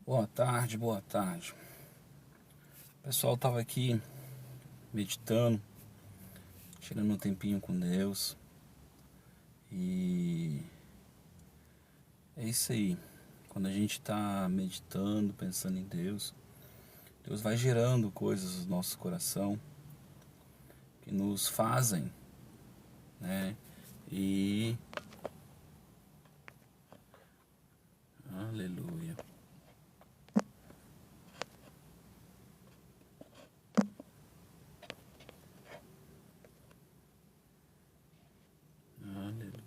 Boa tarde, boa tarde. O pessoal tava aqui meditando, tirando um tempinho com Deus. E é isso aí. Quando a gente tá meditando, pensando em Deus, Deus vai gerando coisas no nosso coração que nos fazem, né? E aleluia. Aleluia.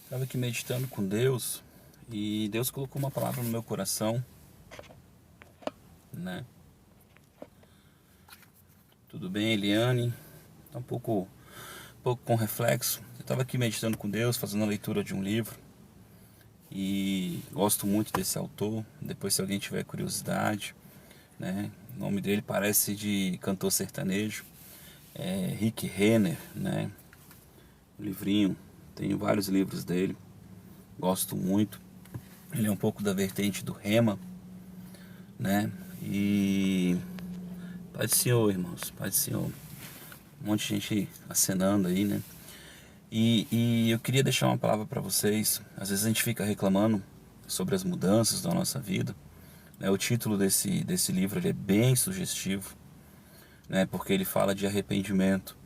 Estava aqui meditando com Deus e Deus colocou uma palavra no meu coração, né? Tudo bem, Eliane? Tá um pouco com reflexo. Eu estava aqui meditando com Deus, fazendo a leitura de um livro e gosto muito desse autor. Depois, se alguém tiver curiosidade, né? O nome dele parece de cantor sertanejo, é Rick Renner, né? O livrinho, tenho vários livros dele, gosto muito. Ele é um pouco da vertente do Rema, né? E Pai do Senhor, irmãos, Pai do Senhor. Um monte de gente acenando aí, né? E eu queria deixar uma palavra para vocês. Às vezes a gente fica reclamando sobre as mudanças da nossa vida, né? O título desse livro ele é bem sugestivo, né? Porque ele fala de arrependimento.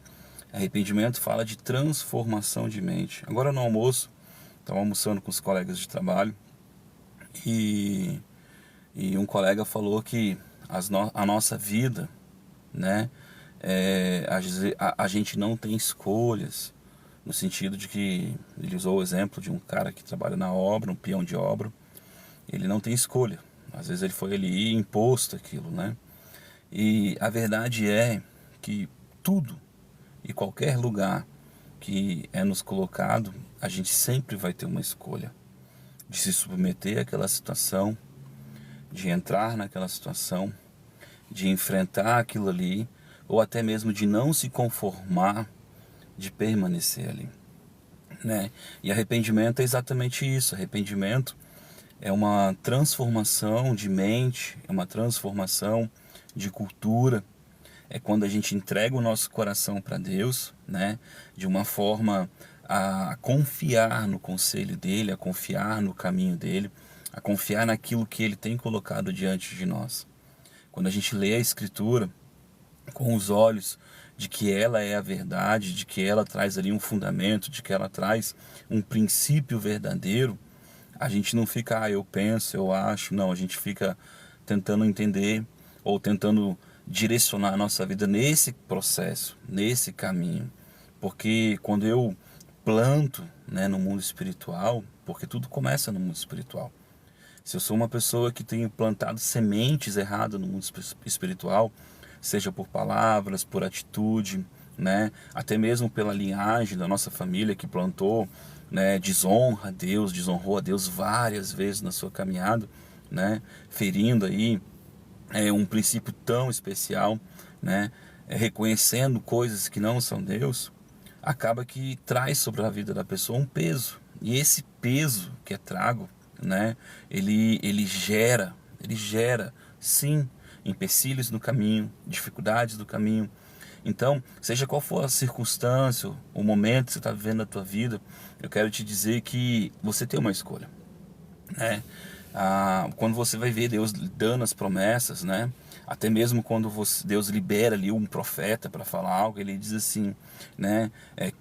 Arrependimento fala de transformação de mente. Agora no almoço, estava almoçando com os colegas de trabalho e, e um colega falou que a nossa vida, né? A gente não tem escolhas, no sentido de que ele usou o exemplo de um cara que trabalha na obra, um peão de obra. Ele não tem escolha, às vezes ele foi ali imposto aquilo, né? E a verdade é que tudo e qualquer lugar que é nos colocado, a gente sempre vai ter uma escolha de se submeter àquela situação, de entrar naquela situação, de enfrentar aquilo ali, ou até mesmo de não se conformar, de permanecer ali, né? E arrependimento é exatamente isso. Arrependimento é uma transformação de mente, é uma transformação de cultura. É quando a gente entrega o nosso coração para Deus, né? De uma forma a confiar no conselho dele, a confiar no caminho dele, a confiar naquilo que ele tem colocado diante de nós. Quando a gente lê a Escritura com os olhos de que ela é a verdade, de que ela traz ali um fundamento, de que ela traz um princípio verdadeiro, a gente não fica, eu penso, eu acho, não, a gente fica tentando entender ou tentando direcionar a nossa vida nesse processo, nesse caminho. Porque quando eu planto, né, no mundo espiritual, porque tudo começa no mundo espiritual. Se eu sou uma pessoa que tenho plantado sementes erradas no mundo espiritual, seja por palavras, por atitude, né, até mesmo pela linhagem da nossa família que plantou, né, desonra a Deus, desonrou a Deus várias vezes na sua caminhada, né, ferindo aí um princípio tão especial, né, reconhecendo coisas que não são Deus, acaba que traz sobre a vida da pessoa um peso. E esse peso que é trago, né, ele gera, sim, empecilhos no caminho, dificuldades do caminho. Então, seja qual for a circunstância, o momento que você está vivendo na tua vida, eu quero te dizer que você tem uma escolha, né? Quando você vai ver Deus dando as promessas, né? Até mesmo quando Deus libera ali um profeta para falar algo, ele diz assim, né?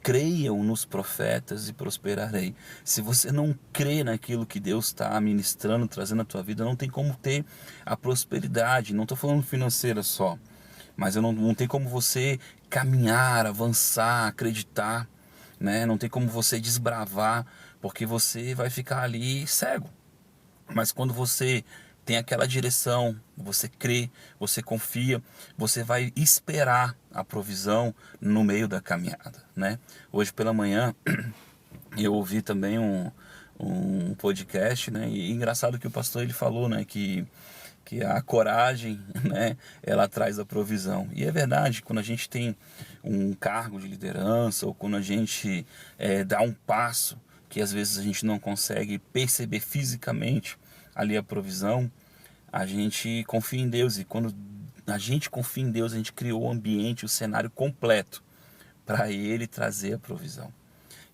Creiam nos profetas e prosperarei. Se você não crê naquilo que Deus está ministrando, trazendo à tua vida, não tem como ter a prosperidade. Não estou falando financeira só, mas eu não tem como você caminhar, avançar, acreditar, né? Não tem como você desbravar, porque você vai ficar ali cego. Mas quando você tem aquela direção, você crê, você confia, você vai esperar a provisão no meio da caminhada, né? Hoje pela manhã eu ouvi também um podcast, né? E engraçado que o pastor ele falou, né? que a coragem, né, ela traz a provisão. E é verdade, quando a gente tem um cargo de liderança, ou quando a gente dá um passo que às vezes a gente não consegue perceber fisicamente ali a provisão, a gente confia em Deus. E quando a gente confia em Deus, a gente criou o ambiente, o cenário completo para Ele trazer a provisão.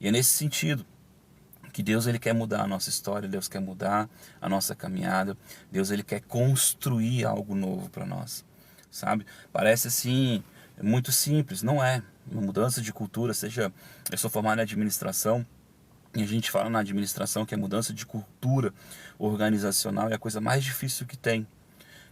E é nesse sentido que Deus, ele quer mudar a nossa história, Deus quer mudar a nossa caminhada, Deus, ele quer construir algo novo para nós, sabe? Parece assim, muito simples, não é? Uma mudança de cultura, seja, eu sou formado em administração, e a gente fala na administração que a mudança de cultura organizacional é a coisa mais difícil que tem.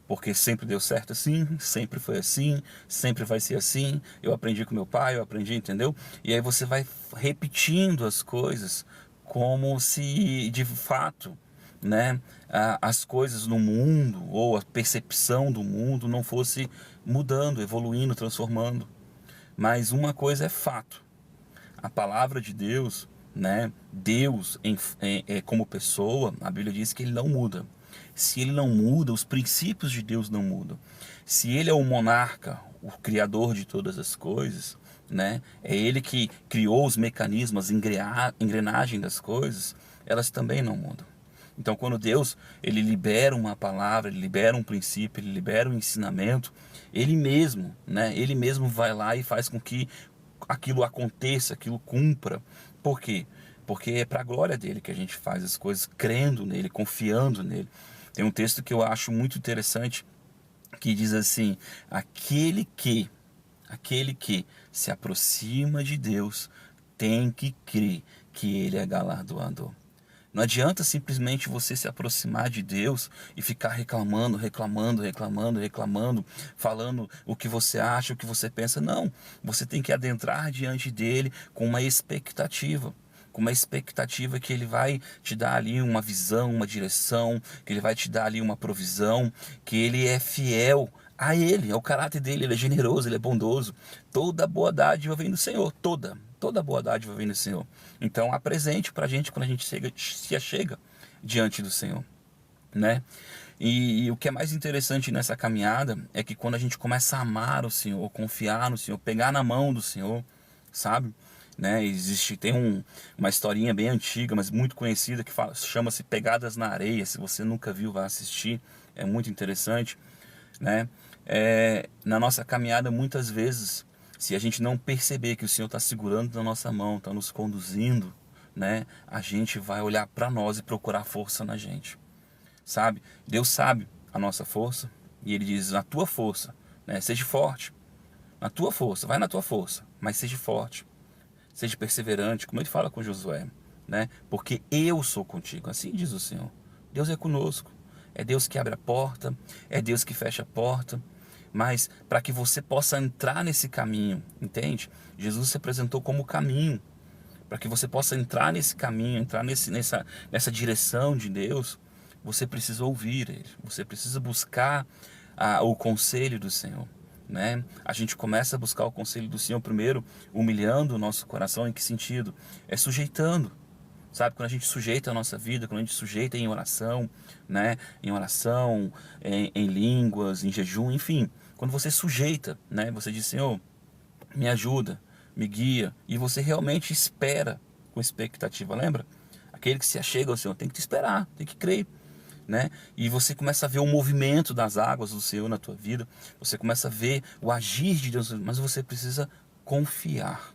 Porque sempre deu certo assim, sempre foi assim, sempre vai ser assim. Eu aprendi com meu pai, eu aprendi, entendeu? E aí você vai repetindo as coisas como se de fato, né, as coisas no mundo ou a percepção do mundo não fosse mudando, evoluindo, transformando. Mas uma coisa é fato: a palavra de Deus, né, Deus como pessoa, a Bíblia diz que ele não muda. Se ele não muda, os princípios de Deus não mudam. Se ele é o monarca, o criador de todas as coisas, né, é ele que criou os mecanismos, a engrenagem das coisas, elas também não mudam. Então, quando Deus, ele libera uma palavra, ele libera um princípio, ele libera um ensinamento, ele mesmo, né, ele mesmo vai lá e faz com que aquilo aconteça, aquilo cumpra. Por quê? Porque é para a glória dele que a gente faz as coisas, crendo nele, confiando nele. Tem um texto que eu acho muito interessante, que diz assim: aquele que se aproxima de Deus tem que crer que ele é galardoador. Não adianta simplesmente você se aproximar de Deus e ficar reclamando, falando o que você acha, o que você pensa. Não, você tem que adentrar diante dele com uma expectativa. Com uma expectativa que ele vai te dar ali uma visão, uma direção, que ele vai te dar ali uma provisão, que ele é fiel a ele, ao caráter dele, ele é generoso, ele é bondoso. Toda boa dádiva vem do Senhor, toda boa dádiva vem do Senhor. Então apresente para a gente quando a gente se achega diante do Senhor, né? E o que é mais interessante nessa caminhada é que quando a gente começa a amar o Senhor, confiar no Senhor, pegar na mão do Senhor, sabe? Né? Tem uma historinha bem antiga, mas muito conhecida, que chama-se Pegadas na Areia. Se você nunca viu, vai assistir, é muito interessante, né? Na nossa caminhada, muitas vezes, se a gente não perceber que o Senhor está segurando na nossa mão, está nos conduzindo, né, a gente vai olhar para nós e procurar força na gente, sabe? Deus sabe a nossa força e Ele diz: na tua força, né, seja forte, na tua força, vai na tua força, mas seja forte, seja perseverante, como Ele fala com Josué, né? Porque eu sou contigo, assim diz o Senhor. Deus é conosco, é Deus que abre a porta, é Deus que fecha a porta. Mas para que você possa entrar nesse caminho, entende? Jesus se apresentou como o caminho. Para que você possa entrar nesse caminho, entrar nessa direção de Deus, você precisa ouvir Ele. Você precisa buscar o conselho do Senhor, né? A gente começa a buscar o conselho do Senhor primeiro, humilhando o nosso coração. Em que sentido? É sujeitando. Sabe, quando a gente sujeita a nossa vida, quando a gente sujeita em oração, né? Em oração, em línguas, em jejum, enfim. Quando você sujeita, né? Você diz: Senhor, me ajuda, me guia. E você realmente espera com expectativa, lembra? Aquele que se achega ao Senhor tem que te esperar, tem que crer, né? E você começa a ver o movimento das águas do Senhor na tua vida. Você começa a ver o agir de Deus, mas você precisa confiar.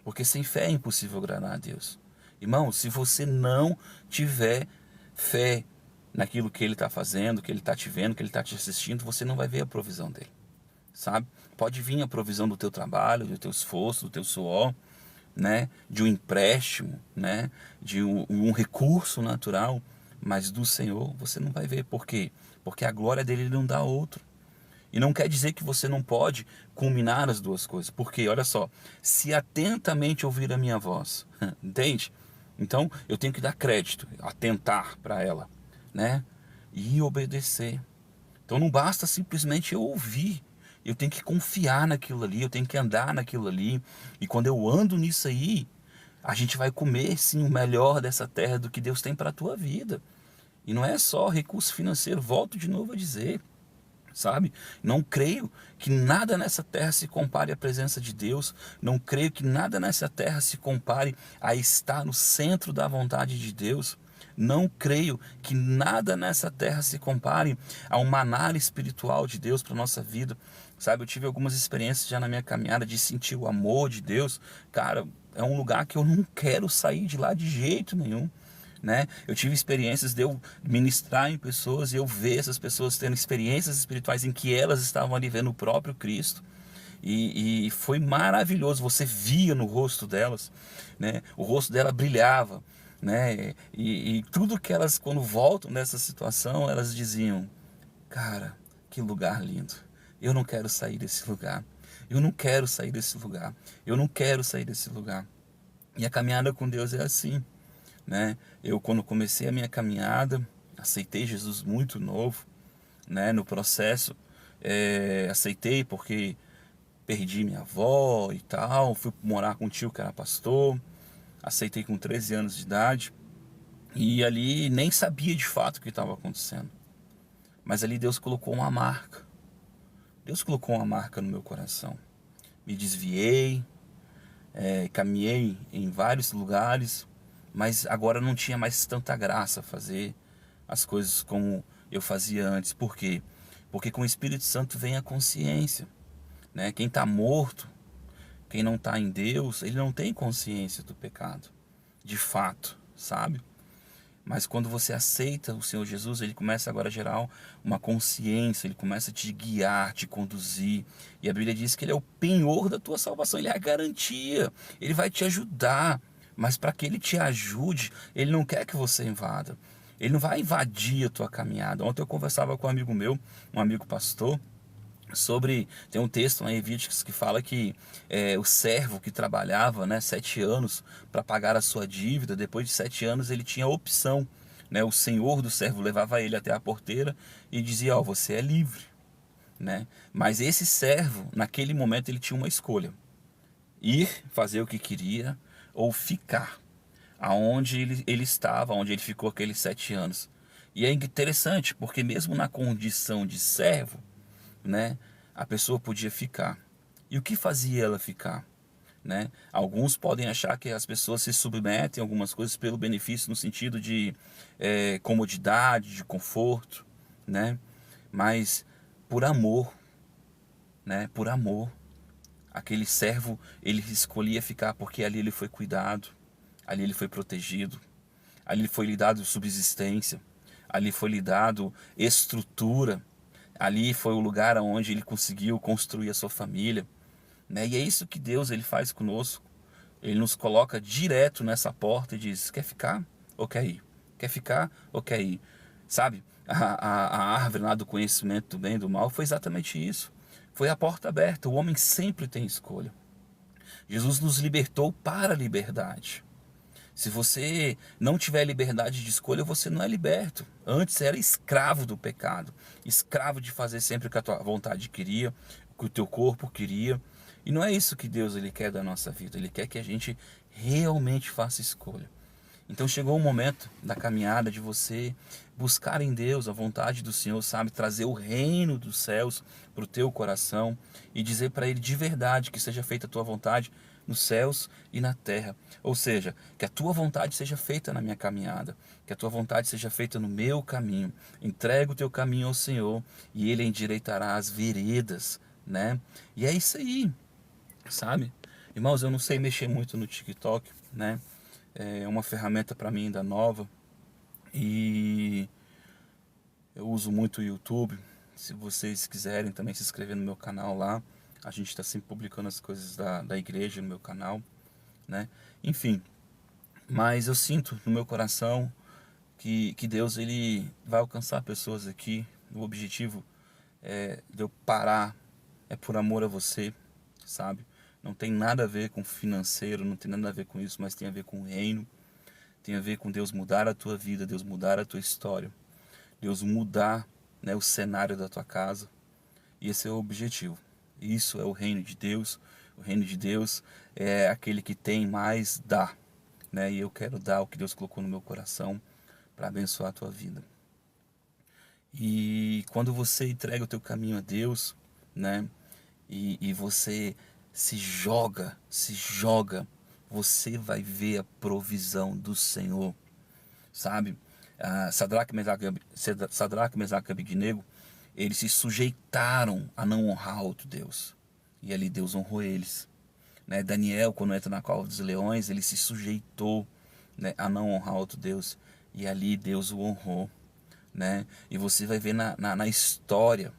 Porque sem fé é impossível agradar a Deus. Irmão, se você não tiver fé naquilo que Ele está fazendo, que Ele está te vendo, que Ele está te assistindo, você não vai ver a provisão dEle, sabe? Pode vir a provisão do teu trabalho, do teu esforço, do teu suor, né? De um empréstimo, né? De um recurso natural, mas do Senhor você não vai ver. Por quê? Porque a glória dEle Ele não dá a outro. E não quer dizer que você não pode culminar as duas coisas. Porque, olha só, se atentamente ouvir a minha voz, entende? Então, eu tenho que dar crédito, atentar para ela, né? E obedecer. Então, não basta simplesmente eu ouvir. Eu tenho que confiar naquilo ali, eu tenho que andar naquilo ali. E quando eu ando nisso aí, a gente vai comer, sim, o melhor dessa terra do que Deus tem para a tua vida. E não é só recurso financeiro, volto de novo a dizer, sabe? Não creio que nada nessa terra se compare à presença de Deus. Não creio que nada nessa terra se compare a estar no centro da vontade de Deus. Não creio que nada nessa terra se compare a um maná espiritual de Deus para nossa vida. Sabe, eu tive algumas experiências já na minha caminhada de sentir o amor de Deus. Cara, é um lugar que eu não quero sair de lá de jeito nenhum. Né? Eu tive experiências de eu ministrar em pessoas e eu ver essas pessoas tendo experiências espirituais em que elas estavam ali vendo o próprio Cristo. E foi maravilhoso, você via no rosto delas, né? O rosto dela brilhava, né? E tudo que elas, quando voltam dessa situação, elas diziam: cara, que lugar lindo, eu não quero sair desse lugar, eu não quero sair desse lugar, eu não quero sair desse lugar. E a caminhada com Deus é assim, né? Eu, quando comecei a minha caminhada, aceitei Jesus muito novo, né? No processo, aceitei porque perdi minha avó e tal, fui morar com um tio que era pastor, aceitei com 13 anos de idade, e ali nem sabia de fato o que estava acontecendo. Mas ali Deus colocou uma marca. Deus colocou uma marca no meu coração. Me desviei, caminhei em vários lugares, mas agora não tinha mais tanta graça fazer as coisas como eu fazia antes. Por quê? Porque com o Espírito Santo vem a consciência, né? Quem está morto, quem não está em Deus, ele não tem consciência do pecado, de fato, sabe? Mas quando você aceita o Senhor Jesus, ele começa agora a gerar uma consciência, ele começa a te guiar, te conduzir. E a Bíblia diz que ele é o penhor da tua salvação, ele é a garantia, ele vai te ajudar. Mas para que ele te ajude, ele não quer que você invada. Ele não vai invadir a tua caminhada. Ontem eu conversava com um amigo meu, um amigo pastor, tem um texto em Levíticos que fala que o servo que trabalhava, né, 7 anos para pagar a sua dívida, depois de 7 anos ele tinha opção, né? O senhor do servo levava ele até a porteira e dizia: ó, você é livre, né? Mas esse servo, naquele momento, ele tinha uma escolha: ir fazer o que queria ou ficar aonde ele estava, onde ele ficou aqueles 7 anos. E é interessante porque mesmo na condição de servo, né, a pessoa podia ficar. E o que fazia ela ficar? Né? Alguns podem achar que as pessoas se submetem a algumas coisas pelo benefício no sentido de comodidade, de conforto, né? Mas por amor, né? Por amor. Aquele servo, ele escolhia ficar porque ali ele foi cuidado, ali ele foi protegido, ali foi lhe dado subsistência, ali foi lhe dado estrutura, ali foi o lugar onde ele conseguiu construir a sua família, né? E é isso que Deus ele faz conosco. Ele nos coloca direto nessa porta e diz: quer ficar ou quer ir? Quer ficar ou quer ir? Sabe, a árvore lá do conhecimento do bem e do mal foi exatamente isso. Foi a porta aberta. O homem sempre tem escolha. Jesus nos libertou para a liberdade. Se você não tiver liberdade de escolha, você não é liberto. Antes era escravo do pecado, escravo de fazer sempre o que a tua vontade queria, o que o teu corpo queria. E não é isso que Deus ele quer da nossa vida. Ele quer que a gente realmente faça escolha. Então chegou o momento da caminhada de você buscar em Deus a vontade do Senhor, sabe? Trazer o reino dos céus para o teu coração e dizer para Ele de verdade que seja feita a tua vontade nos céus e na terra. Ou seja, que a tua vontade seja feita na minha caminhada, que a tua vontade seja feita no meu caminho. Entrega o teu caminho ao Senhor e Ele endireitará as veredas, né? E é isso aí, sabe? Irmãos, eu não sei mexer muito no TikTok, né? É uma ferramenta para mim ainda nova e eu uso muito o YouTube. Se vocês quiserem também se inscrever no meu canal lá, a gente está sempre publicando as coisas da igreja no meu canal, né? Enfim, mas eu sinto no meu coração que Deus ele vai alcançar pessoas aqui. O objetivo de eu parar é por amor a você, sabe? Não tem nada a ver com financeiro, não tem nada a ver com isso, mas tem a ver com o reino. Tem a ver com Deus mudar a tua vida, Deus mudar a tua história, Deus mudar, né, o cenário da tua casa. E esse é o objetivo. Isso é o reino de Deus. O reino de Deus é aquele que tem mais dá, né? E eu quero dar o que Deus colocou no meu coração para abençoar a tua vida. E quando você entrega o teu caminho a Deus, né? E você se joga, você vai ver a provisão do Senhor, sabe? Sadraque, Mesaque e Abednego, eles se sujeitaram a não honrar outro Deus. E ali Deus honrou eles. Né? Daniel, quando entra na cova dos leões, ele se sujeitou, né, a não honrar outro Deus. E ali Deus o honrou. Né? E você vai ver na história,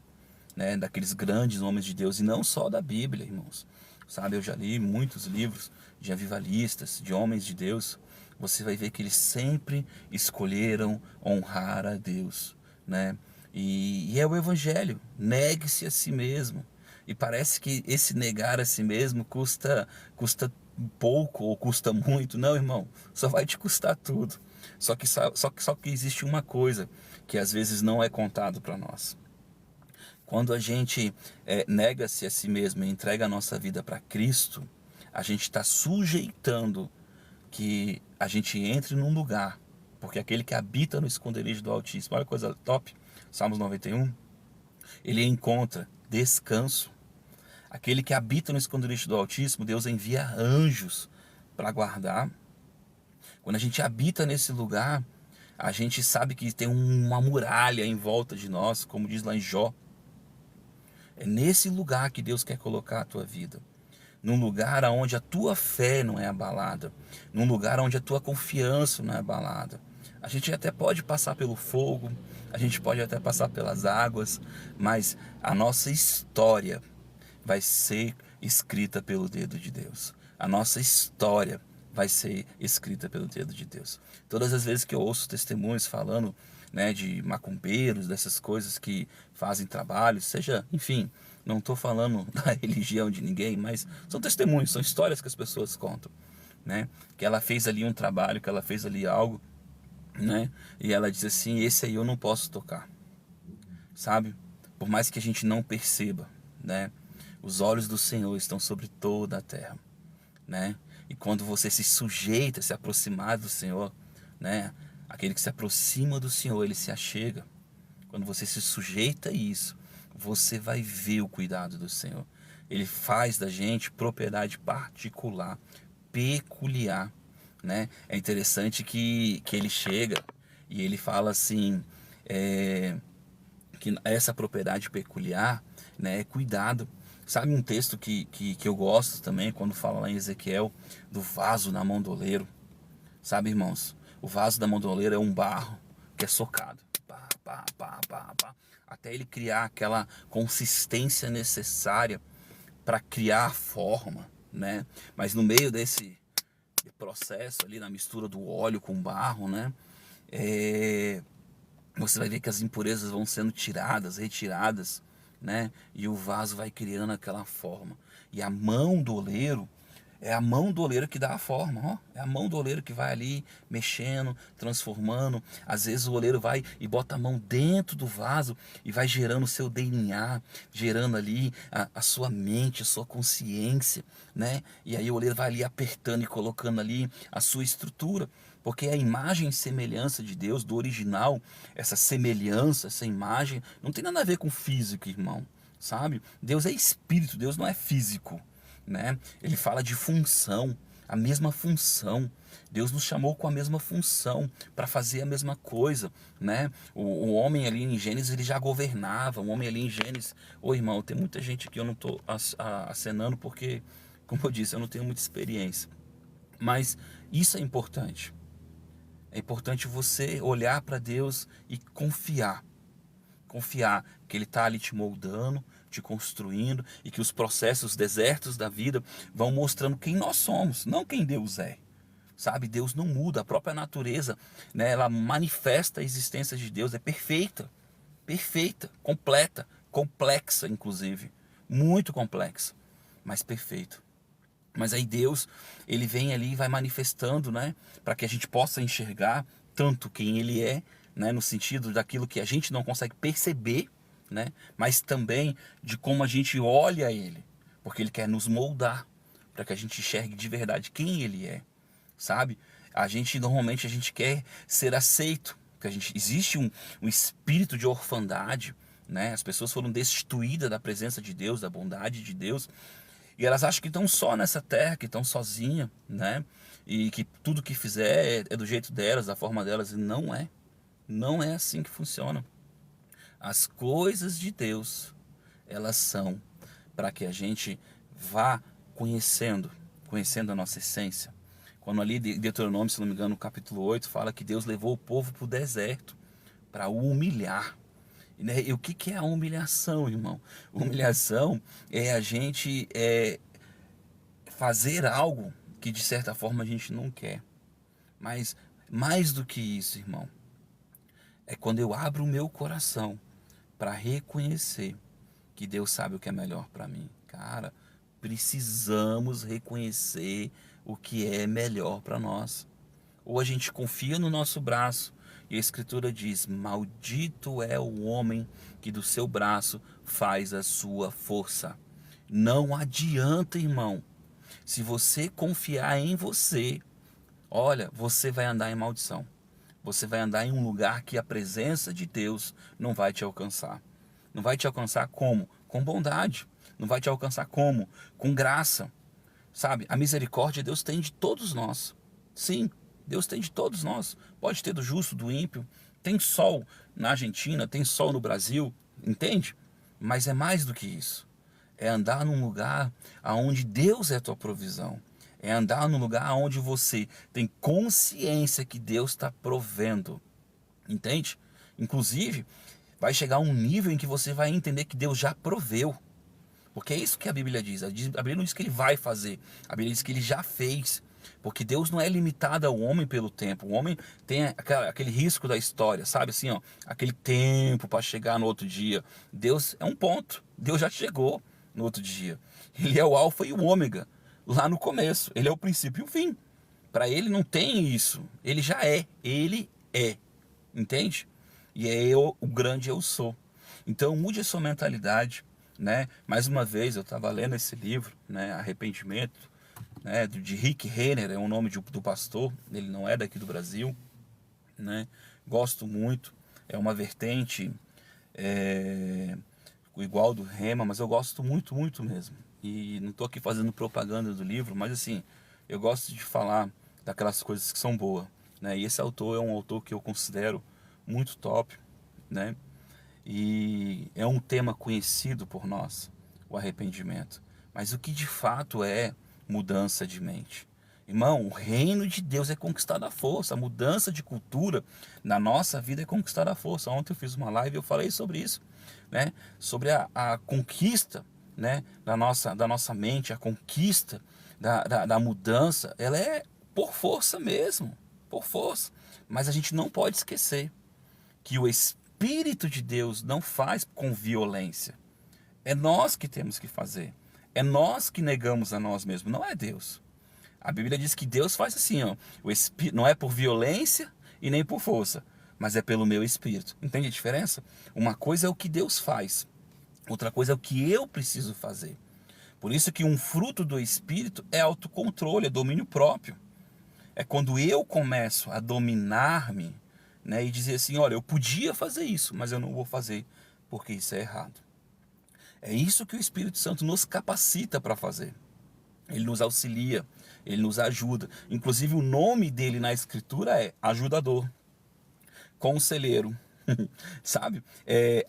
né, daqueles grandes homens de Deus, e não só da Bíblia, irmãos. Sabe, eu já li muitos livros de avivalistas, de homens de Deus. Você vai ver que eles sempre escolheram honrar a Deus, né? E é o Evangelho, negue-se a si mesmo. E parece que esse negar a si mesmo custa pouco ou custa muito. Não, irmão, só vai te custar tudo. Só que existe uma coisa que às vezes não é contado para nós. Quando a gente nega-se a si mesmo e entrega a nossa vida para Cristo, a gente está sujeitando que a gente entre num lugar, porque aquele que habita no esconderijo do Altíssimo, olha que coisa top, Salmos 91, ele encontra descanso. Aquele que habita no esconderijo do Altíssimo, Deus envia anjos para guardar. Quando a gente habita nesse lugar, a gente sabe que tem uma muralha em volta de nós, como diz lá em Jó. É nesse lugar que Deus quer colocar a tua vida. Num lugar onde a tua fé não é abalada. Num lugar onde a tua confiança não é abalada. A gente até pode passar pelo fogo, a gente pode até passar pelas águas, mas a nossa história vai ser escrita pelo dedo de Deus. A nossa história vai ser escrita pelo dedo de Deus. Todas as vezes que eu ouço testemunhos falando, né, de macumbeiros, dessas coisas que fazem trabalho, seja, enfim, não estou falando da religião de ninguém, mas são testemunhos, são histórias que as pessoas contam, né? Que ela fez ali um trabalho, que ela fez ali algo, né? E ela diz assim: esse aí eu não posso tocar, sabe? Por mais que a gente não perceba, né? Os olhos do Senhor estão sobre toda a terra, né? E quando você se sujeita, se aproximar do Senhor, né? Aquele que se aproxima do Senhor, ele se achega. Quando você se sujeita a isso, você vai ver o cuidado do Senhor. Ele faz da gente propriedade particular, peculiar, né? É interessante que ele chega e ele fala assim, que essa propriedade peculiar, né, é cuidado. Sabe um texto que eu gosto também, quando fala lá em Ezequiel, do vaso na mão do oleiro? Sabe, irmãos, o vaso da mão do oleiro é um barro que é socado, pá, pá, pá, pá, pá, até ele criar aquela consistência necessária para criar a forma, né? Mas no meio desse processo ali, na mistura do óleo com barro, né? Você vai ver que as impurezas vão sendo tiradas, retiradas, né? E o vaso vai criando aquela forma. E a mão do oleiro é a mão do oleiro que dá a forma, ó. É a mão do oleiro que vai ali mexendo, transformando. Às vezes o oleiro vai e bota a mão dentro do vaso e vai gerando o seu DNA, gerando ali a sua mente, a sua consciência, né? E aí o oleiro vai ali apertando e colocando ali a sua estrutura. Porque a imagem e semelhança de Deus, do original, essa semelhança, essa imagem, não tem nada a ver com físico, irmão, sabe? Deus é espírito, Deus não é físico, né? Ele fala de função, a mesma função. Deus nos chamou com a mesma função, para fazer a mesma coisa, né? O homem ali em Gênesis, ele já governava, o homem ali em Gênesis... Ô irmão, tem muita gente que eu não estou acenando porque, como eu disse, eu não tenho muita experiência. Mas isso é importante. É importante você olhar para Deus e confiar. Confiar que Ele está ali te moldando, te construindo, e que os processos, os desertos da vida vão mostrando quem nós somos, não quem Deus é. Sabe, Deus não muda, a própria natureza, né, ela manifesta a existência de Deus, é perfeita, perfeita, completa, complexa inclusive, muito complexa, mas perfeita. Mas aí Deus, ele vem ali e vai manifestando, né, para que a gente possa enxergar tanto quem ele é, né, no sentido daquilo que a gente não consegue perceber, né, mas também de como a gente olha ele, porque ele quer nos moldar, para que a gente enxergue de verdade quem ele é, sabe? Normalmente a gente quer ser aceito porque existe um espírito de orfandade, né? As pessoas foram destituídas da presença de Deus, da bondade de Deus, e elas acham que estão só nessa terra, que estão sozinhas, né? E que tudo que fizer é do jeito delas, da forma delas, e não é. Não é assim que funciona. As coisas de Deus, elas são para que a gente vá conhecendo a nossa essência. Quando ali em Deuteronômio, se não me engano, no capítulo 8, fala que Deus levou o povo para o deserto para o humilhar. E o que é a humilhação, irmão? Humilhação é a gente fazer algo que de certa forma a gente não quer. Mas mais do que isso, irmão, é quando eu abro o meu coração para reconhecer que Deus sabe o que é melhor para mim. Cara, precisamos reconhecer o que é melhor para nós. Ou a gente confia no nosso braço, e a Escritura diz: maldito é o homem que do seu braço faz a sua força. Não adianta, irmão. Se você confiar em você, olha, você vai andar em maldição. Você vai andar em um lugar que a presença de Deus não vai te alcançar. Não vai te alcançar como? Com bondade. Não vai te alcançar como? Com graça. Sabe? A misericórdia Deus tem de todos nós. Sim, Deus tem de todos nós. Pode ter do justo, do ímpio. Tem sol na Argentina, tem sol no Brasil. Entende? Mas é mais do que isso. É andar num lugar onde Deus é a tua provisão. É andar num lugar onde você tem consciência que Deus está provendo. Entende? Inclusive, vai chegar um nível em que você vai entender que Deus já proveu. Porque é isso que a Bíblia diz. A Bíblia não diz que ele vai fazer. A Bíblia diz que ele já fez. Porque Deus não é limitado ao homem pelo tempo. O homem tem aquele risco da história, sabe assim, ó, aquele tempo para chegar no outro dia. Deus é um ponto. Deus já chegou no outro dia. Ele é o alfa e o ômega. Lá no começo, ele é o princípio e o fim. Para ele não tem isso. Ele já é. Ele é. Entende? E é eu, o grande eu sou. Então mude a sua mentalidade, né? Mais uma vez, eu estava lendo esse livro, né? Arrependimento, né? De Rick Renner, é o nome do pastor. Ele não é daqui do Brasil, né? Gosto muito. É uma vertente igual do Rema, mas eu gosto muito, muito mesmo. E não estou aqui fazendo propaganda do livro, mas assim, eu gosto de falar daquelas coisas que são boas, né? E esse autor é um autor que eu considero muito top, né? E é um tema conhecido por nós, o arrependimento. Mas o que de fato é mudança de mente? Irmão, o reino de Deus é conquistar a força. A mudança de cultura na nossa vida é conquistar a força. Ontem eu fiz uma live e eu falei sobre isso, né? Sobre a conquista, né? da nossa mente, a conquista da mudança. Ela é por força mesmo, por força. Mas a gente não pode esquecer que o Espírito de Deus não faz com violência. É nós que temos que fazer. É nós que negamos a nós mesmos, não é Deus. A Bíblia diz que Deus faz assim, ó, o Espírito não é por violência e nem por força, mas é pelo meu Espírito. Entende a diferença? Uma coisa é o que Deus faz, outra coisa é o que eu preciso fazer. Por isso que um fruto do Espírito é autocontrole, é domínio próprio. É quando eu começo a dominar-me, né, e dizer assim, olha, eu podia fazer isso, mas eu não vou fazer, porque isso é errado. É isso que o Espírito Santo nos capacita para fazer. Ele nos auxilia, ele nos ajuda. Inclusive o nome dele na Escritura é ajudador, conselheiro, sabe?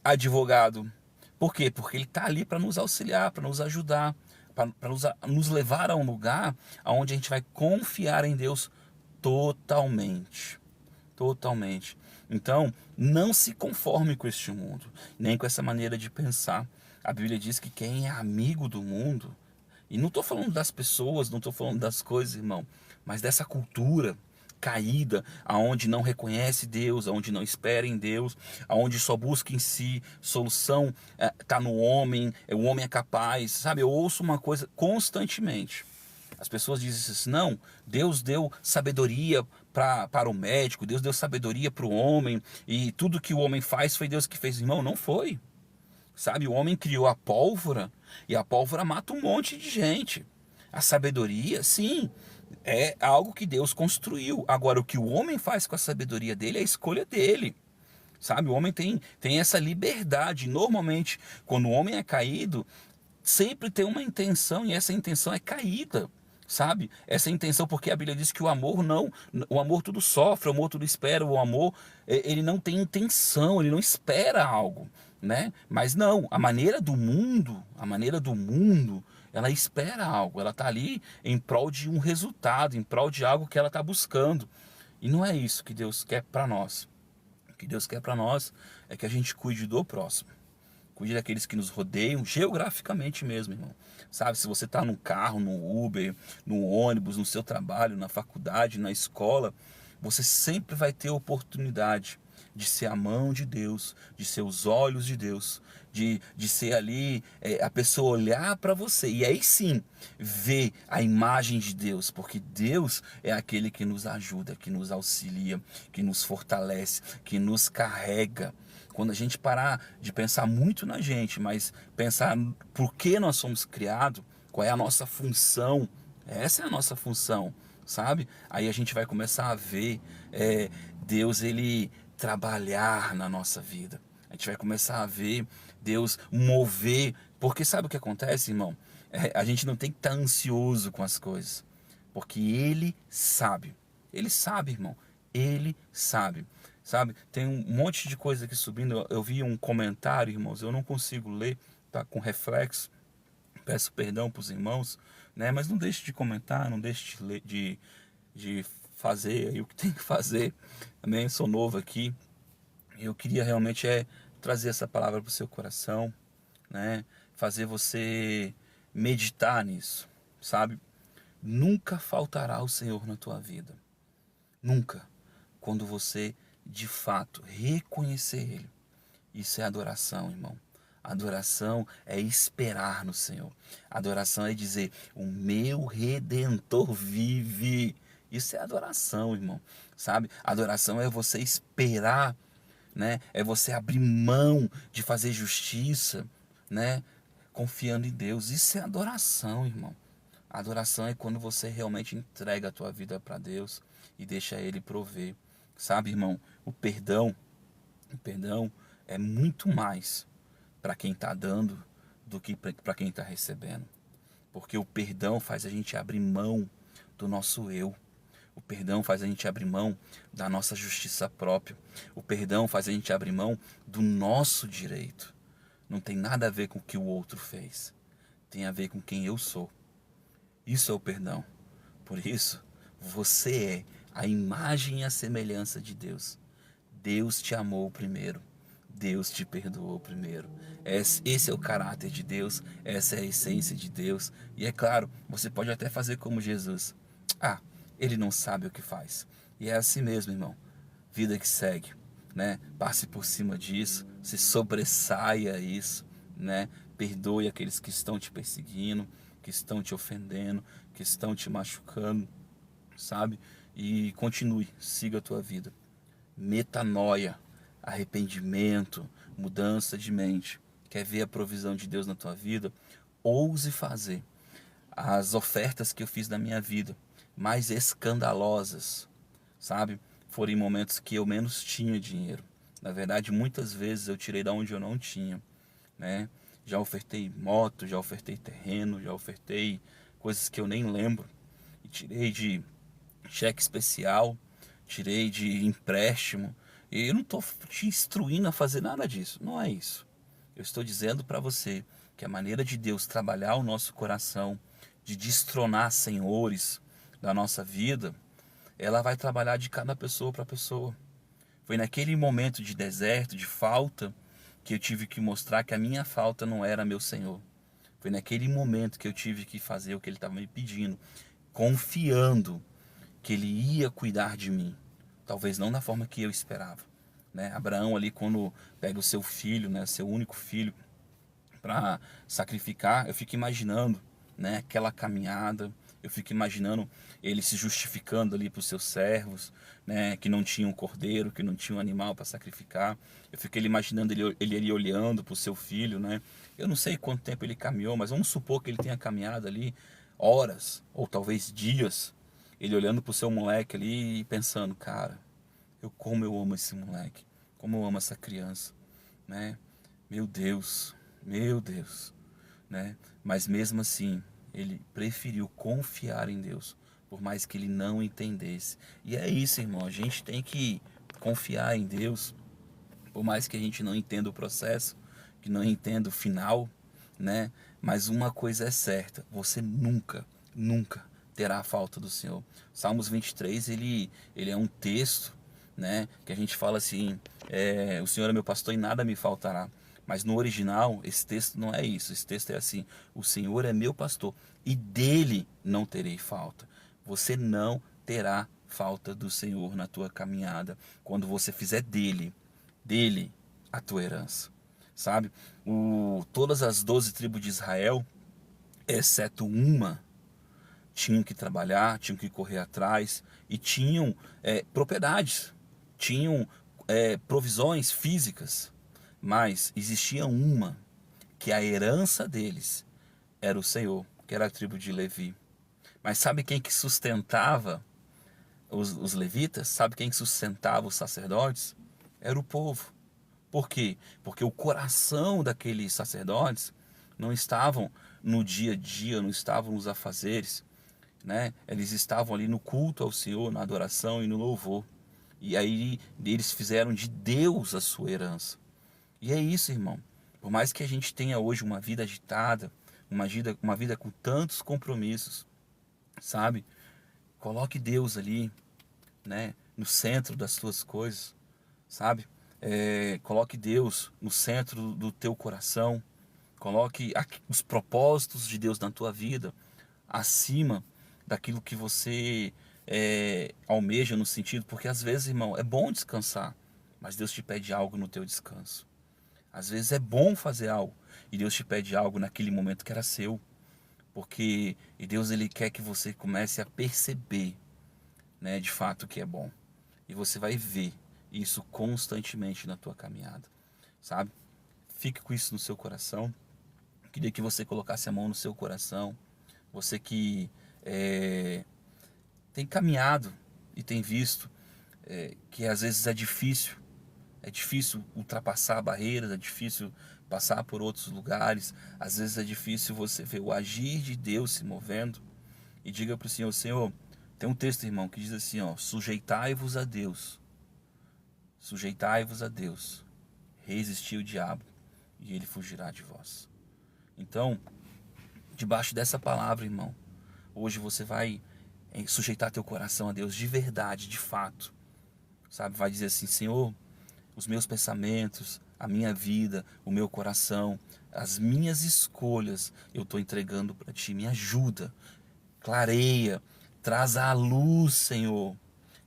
Advogado. Por quê? Porque ele está ali para nos auxiliar, para nos ajudar, para nos levar a um lugar onde a gente vai confiar em Deus totalmente. Totalmente. Então, não se conforme com este mundo, nem com essa maneira de pensar. A Bíblia diz que quem é amigo do mundo, e não estou falando das pessoas, não estou falando das coisas, irmão, mas dessa cultura caída, aonde não reconhece Deus, aonde não espera em Deus, aonde só busca em si solução, está no homem, o homem é capaz, sabe? Eu ouço uma coisa constantemente. As pessoas dizem assim, não, Deus deu sabedoria para o médico, Deus deu sabedoria para o homem, e tudo que o homem faz foi Deus que fez. Irmão, não foi. Sabe, o homem criou a pólvora, e a pólvora mata um monte de gente. A sabedoria, sim, É algo que Deus construiu. Agora, o que o homem faz com a sabedoria dele é a escolha dele. Sabe, o homem tem essa liberdade. Normalmente, quando o homem é caído, sempre tem uma intenção, e essa intenção é caída. Sabe? Essa intenção, porque a Bíblia diz que o amor não, o amor tudo sofre, o amor tudo espera, o amor, ele não tem intenção, ele não espera algo, né? Mas não, a maneira do mundo, ela espera algo, ela tá ali em prol de um resultado, em prol de algo que ela tá buscando. E não é isso que Deus quer para nós. O que Deus quer para nós é que a gente cuide do próximo. Cuide daqueles que nos rodeiam, geograficamente mesmo, irmão. Sabe, se você está no carro, no Uber, no ônibus, no seu trabalho, na faculdade, na escola, você sempre vai ter a oportunidade de ser a mão de Deus, de ser os olhos de Deus, de ser ali a pessoa olhar para você e aí sim ver a imagem de Deus, porque Deus é aquele que nos ajuda, que nos auxilia, que nos fortalece, que nos carrega. Quando a gente parar de pensar muito na gente, mas pensar por que nós somos criados, qual é a nossa função, essa é a nossa função, sabe? Aí a gente vai começar a ver Deus ele trabalhar na nossa vida. A gente vai começar a ver Deus mover, porque sabe o que acontece, irmão? A gente não tem que estar ansioso com as coisas, porque Ele sabe. Ele sabe, irmão. Ele sabe. Sabe? Tem um monte de coisa aqui subindo. Eu vi um comentário, irmãos. Eu não consigo ler, tá com reflexo. Peço perdão para os irmãos, né? Mas não deixe de comentar, não deixe de ler, de fazer aí o que tem que fazer. Também sou novo aqui. Eu queria realmente trazer essa palavra para o seu coração, né? Fazer você meditar nisso, sabe? Nunca faltará o Senhor na tua vida. Nunca. Quando você de fato reconhecer Ele. Isso é adoração, irmão. Adoração é esperar no Senhor. Adoração é dizer: o meu Redentor vive. Isso é adoração, irmão. Sabe? Adoração é você esperar, né? É você abrir mão de fazer justiça, né? Confiando em Deus. Isso é adoração, irmão. Adoração é quando você realmente entrega a tua vida para Deus e deixa Ele prover. Sabe, irmão? O perdão é muito mais para quem está dando do que para quem está recebendo. Porque o perdão faz a gente abrir mão do nosso eu. O perdão faz a gente abrir mão da nossa justiça própria. O perdão faz a gente abrir mão do nosso direito. Não tem nada a ver com o que o outro fez. Tem a ver com quem eu sou. Isso é o perdão. Por isso, você é a imagem e a semelhança de Deus. Deus te amou primeiro. Deus te perdoou primeiro. Esse é o caráter de Deus. Essa é a essência de Deus. E é claro, você pode até fazer como Jesus. Ele não sabe o que faz. E é assim mesmo, irmão. Vida que segue, né? Passe por cima disso, se sobressaia isso, né? Perdoe aqueles que estão te perseguindo, que estão te ofendendo, que estão te machucando, sabe? E continue, siga a tua vida. Metanoia, arrependimento, mudança de mente. Quer ver a provisão de Deus na tua vida? Ouse fazer. As ofertas que eu fiz na minha vida, mais escandalosas, sabe? Foram em momentos que eu menos tinha dinheiro. Na verdade, muitas vezes eu tirei da onde eu não tinha, né? Já ofertei moto, já ofertei terreno, já ofertei coisas que eu nem lembro. E tirei de cheque especial, tirei de empréstimo. E eu não estou te instruindo a fazer nada disso, não é isso. Eu estou dizendo para você que a maneira de Deus trabalhar o nosso coração, de destronar senhores da nossa vida, ela vai trabalhar de cada pessoa para pessoa. Foi naquele momento de deserto, de falta, que eu tive que mostrar que a minha falta não era meu Senhor. Foi naquele momento que eu tive que fazer o que Ele estava me pedindo, confiando que Ele ia cuidar de mim. Talvez não da forma que eu esperava, né? Abraão ali, quando pega o seu filho, né, seu único filho, para sacrificar, eu fico imaginando, né, aquela caminhada. Eu fico imaginando ele se justificando ali para os seus servos, né, que não tinham cordeiro, que não tinham animal para sacrificar. Eu fico imaginando ele ali olhando para o seu filho, né? Eu não sei quanto tempo ele caminhou, mas vamos supor que ele tenha caminhado ali horas ou talvez dias, Ele olhando pro seu moleque ali e pensando, cara, como eu amo esse moleque, como eu amo essa criança, né? Meu Deus, meu Deus, né? Mas mesmo assim, ele preferiu confiar em Deus, por mais que ele não entendesse. E é isso, irmão, a gente tem que confiar em Deus, por mais que a gente não entenda o processo, que não entenda o final, né? Mas uma coisa é certa, você nunca, nunca terá a falta do Senhor. Salmos 23, ele é um texto, né? Que a gente fala assim, o Senhor é meu pastor e nada me faltará. Mas no original, esse texto não é isso. Esse texto é assim, o Senhor é meu pastor e dele não terei falta. Você não terá falta do Senhor na tua caminhada, quando você fizer dele a tua herança, sabe? Todas as 12 tribos de Israel, exceto uma, tinham que trabalhar, tinham que correr atrás e tinham propriedades, tinham provisões físicas, mas existia uma que a herança deles era o Senhor, que era a tribo de Levi. Mas sabe quem que sustentava os levitas? Sabe quem que sustentava os sacerdotes? Era o povo. Por quê? Porque o coração daqueles sacerdotes não estavam no dia a dia, não estavam nos afazeres, né? Eles estavam ali no culto ao Senhor, na adoração e no louvor. E aí eles fizeram de Deus a sua herança. E é isso, irmão. Por mais que a gente tenha hoje uma vida agitada, uma vida com tantos compromissos, sabe? Coloque Deus ali, né, no centro das tuas coisas, sabe? Coloque Deus no centro do teu coração. Coloque os propósitos de Deus na tua vida acima daquilo que você almeja no sentido, porque às vezes, irmão, é bom descansar, mas Deus te pede algo no teu descanso. Às vezes é bom fazer algo e Deus te pede algo naquele momento que era seu, porque Deus ele quer que você comece a perceber, né, de fato o que é bom. E você vai ver isso constantemente na tua caminhada, sabe? Fique com isso no seu coração. Queria que você colocasse a mão no seu coração. Você que tem caminhado e tem visto que às vezes é difícil ultrapassar barreiras, é difícil passar por outros lugares, às vezes é difícil você ver o agir de Deus se movendo. E diga para o Senhor, Senhor, tem um texto, irmão, que diz assim, ó, sujeitai-vos a Deus, resistir o diabo e ele fugirá de vós. Então, debaixo dessa palavra, irmão, hoje você vai sujeitar teu coração a Deus de verdade, de fato, sabe? Vai dizer assim, Senhor, os meus pensamentos, a minha vida, o meu coração, as minhas escolhas, eu estou entregando para Ti, me ajuda, clareia, traz à luz, Senhor,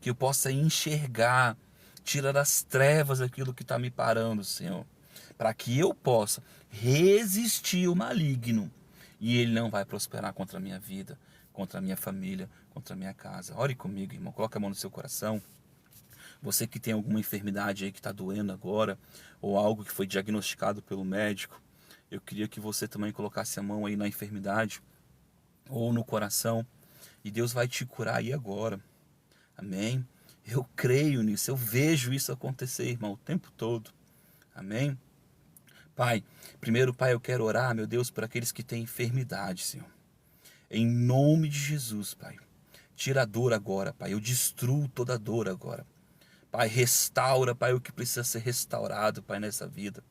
que eu possa enxergar, tira das trevas aquilo que está me parando, Senhor, para que eu possa resistir o maligno e ele não vai prosperar contra a minha vida, contra a minha família, contra a minha casa. Ore comigo, irmão, coloque a mão no seu coração. Você que tem alguma enfermidade aí que está doendo agora, ou algo que foi diagnosticado pelo médico, eu queria que você também colocasse a mão aí na enfermidade ou no coração, e Deus vai te curar aí agora. Amém? Eu creio nisso, eu vejo isso acontecer, irmão, o tempo todo. Amém? Pai, primeiro, Pai, eu quero orar, meu Deus, por aqueles que têm enfermidade, Senhor. Em nome de Jesus, Pai. Tira a dor agora, Pai. Eu destruo toda a dor agora. Pai, restaura, Pai, o que precisa ser restaurado, Pai, nessa vida.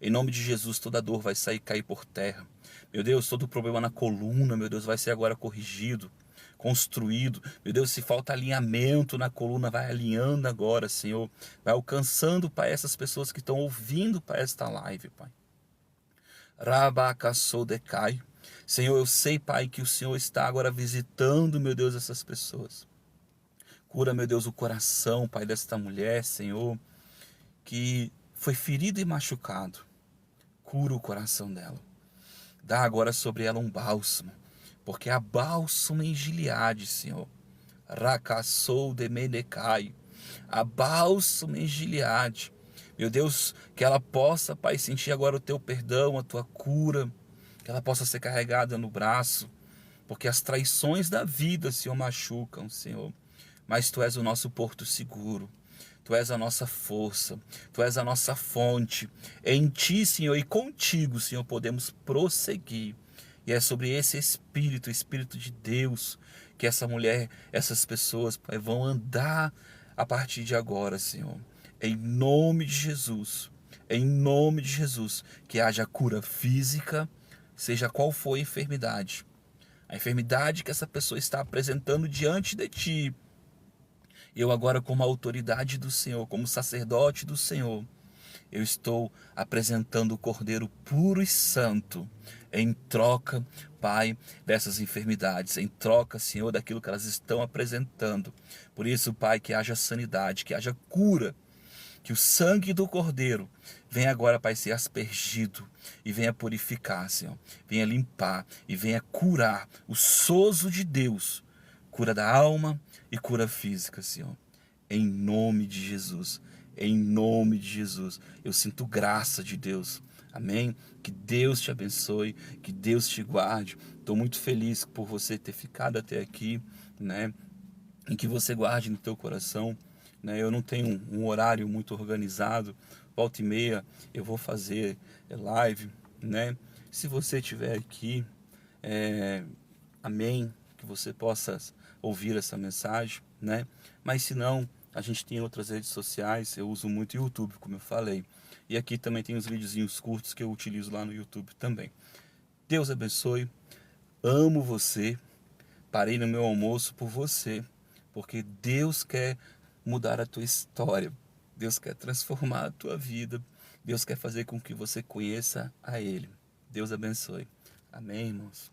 Em nome de Jesus, toda dor vai sair, cair por terra. Meu Deus, todo problema na coluna, meu Deus, vai ser agora corrigido, construído. Meu Deus, se falta alinhamento na coluna, vai alinhando agora, Senhor. Vai alcançando, Pai, essas pessoas que estão ouvindo, Pai, esta live, Pai. Rabacassodecai. Senhor, eu sei, Pai, que o Senhor está agora visitando, meu Deus, essas pessoas. Cura, meu Deus, o coração, Pai, desta mulher, Senhor, que foi ferido e machucado. Cura o coração dela. Dá agora sobre ela um bálsamo, porque há bálsamo em Gileade, Senhor. Racassou de Menecai. Há bálsamo em Gileade. Meu Deus, que ela possa, Pai, sentir agora o teu perdão, a tua cura, que ela possa ser carregada no braço, porque as traições da vida, Senhor, machucam, Senhor. Mas Tu és o nosso porto seguro. Tu és a nossa força, Tu és a nossa fonte. Em Ti, Senhor, e contigo, Senhor, podemos prosseguir. E é sobre esse Espírito de Deus, que essa mulher, essas pessoas, Pai, vão andar a partir de agora, Senhor. Em nome de Jesus, em nome de Jesus, que haja cura física, seja qual for a enfermidade que essa pessoa está apresentando diante de Ti. Eu agora, como autoridade do Senhor, como sacerdote do Senhor, eu estou apresentando o Cordeiro puro e santo em troca, Pai, dessas enfermidades, em troca, Senhor, daquilo que elas estão apresentando. Por isso, Pai, que haja sanidade, que haja cura, que o sangue do Cordeiro venha agora, Pai, ser aspergido e venha purificar, Senhor, venha limpar e venha curar o sozo de Deus, cura da alma e cura física, Senhor, em nome de Jesus. Em nome de Jesus, eu sinto graça de Deus, amém? Que Deus te abençoe, que Deus te guarde. Estou muito feliz por você ter ficado até aqui, né? Em que você guarde no teu coração, né? Eu não tenho um horário muito organizado, volta e meia eu vou fazer live, né? Se você estiver aqui, amém, que você possa ouvir essa mensagem, né? Mas se não, a gente tem outras redes sociais, eu uso muito o YouTube, como eu falei. E aqui também tem os videozinhos curtos que eu utilizo lá no YouTube também. Deus abençoe, amo você, parei no meu almoço por você, porque Deus quer mudar a tua história, Deus quer transformar a tua vida, Deus quer fazer com que você conheça a Ele. Deus abençoe. Amém, irmãos?